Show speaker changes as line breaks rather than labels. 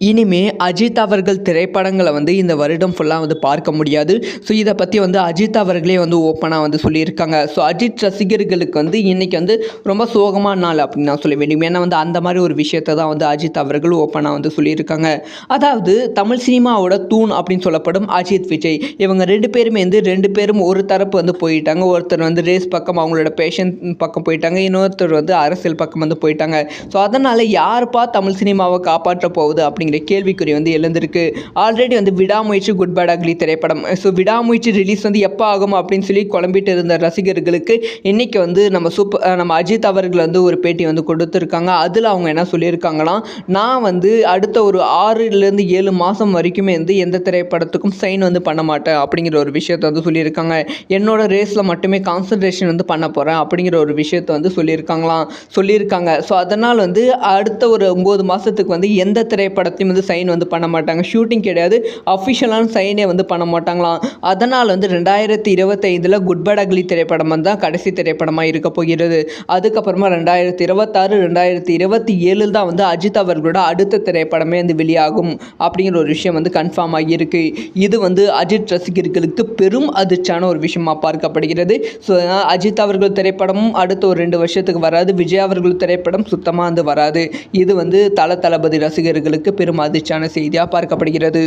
இனிமே அஜித் அவர்கள் திரைப்படங்களை வந்து இந்த வருடம் ஃபுல்லாக வந்து பார்க்க முடியாது. ஸோ இதை பற்றி வந்து அஜித் அவர்களே வந்து ஓப்பனாக வந்து சொல்லியிருக்காங்க. ஸோ அஜித் ரசிகர்களுக்கு வந்து இன்றைக்கி வந்து ரொம்ப சோகமான நாள் அப்படின்னு நான் சொல்ல வேண்டும். ஏன்னா வந்து அந்த மாதிரி ஒரு விஷயத்தை தான் வந்து அஜித் அவர்கள் ஓப்பனாக வந்து சொல்லியிருக்காங்க. அதாவது தமிழ் சினிமாவோட தூண் அப்படின்னு சொல்லப்படும் அஜித் விஜய் இவங்க ரெண்டு பேரும் ஒரு தரப்பு வந்து போயிட்டாங்க. ஒருத்தர் வந்து ரேஸ் பக்கம் அவங்களோட பேஷன் பக்கம் போயிட்டாங்க, இன்னொருத்தர் வந்து அரசியல் பக்கம் வந்து போயிட்டாங்க. ஸோ அதனால் யாருப்பா தமிழ் சினிமாவை காப்பாற்ற போகுது அப்படிங்கிற கேள்விக்குறி வந்து எழுந்திருக்கு. ஆல்ரெடி வந்து விடாமுயற்சி குட் பேட் அக்லி திரைப்படம், ஸோ விடாமுயற்சி ரிலீஸ் வந்து எப்போ ஆகும் அப்படின்னு சொல்லி குழம்பிட்டு இருந்த ரசிகர்களுக்கு இன்னைக்கு வந்து நம்ம அஜித் அவர்கள் வந்து ஒரு பேட்டி வந்து கொடுத்துருக்காங்க. அதில் அவங்க என்ன சொல்லியிருக்காங்களாம், நான் வந்து அடுத்த ஒரு 6லேருந்து 7 மாதம் வரைக்குமே வந்து எந்த திரைப்படத்துக்கும் சைன் வந்து பண்ண மாட்டேன் அப்படிங்கிற ஒரு விஷயத்தை வந்து சொல்லியிருக்காங்க. என்னோட ரேஸில் மட்டுமே கான்சன்ட்ரேஷன் வந்து பண்ண போகிறேன் அப்படிங்கிற ஒரு விஷயத்தை வந்து சொல்லியிருக்காங்க. ஸோ அதனால் வந்து அடுத்த ஒரு 9 மாதத்துக்கு வந்து எந்த திரைப்படத்தையும் வந்து சைன் வந்து பண்ண மாட்டாங்க. ஷூட்டிங் கிடையாது, அஃபிஷியலான சைனே வந்து பண்ண மாட்டாங்களாம். அதனால் வந்து 2025 குட் பேட் அக்லி திரைப்படம் வந்து தான் கடைசி திரைப்படமாக இருக்க போகிறது. அதுக்கப்புறமா 2026 2027 தான் வந்து அஜித் அவர்களோட அடுத்த திரைப்படமே வந்து வெளியாகும் அப்படிங்கிற ஒரு விஷயம் வந்து கன்ஃபார்ம் ஆகியிருக்கு. இது வந்து அஜித் ரசிகர்களுக்கு பெரும் அதிர்ச்சியான ஒரு விஷயமா பார்க்கப்படுகிறது. ஸோ அஜித் அவர்கள் திரைப்படமும் அடுத்த ஒரு 2 வருஷத்துக்கு வராது, விஜய் அவர்கள் திரைப்படம் சுத்தமாக வந்து வராது. இது வந்து தளபதி ரசிகர்களுக்கு பெரும் அதிர்ச்சியான செய்தியாக பார்க்கப்படுகிறது.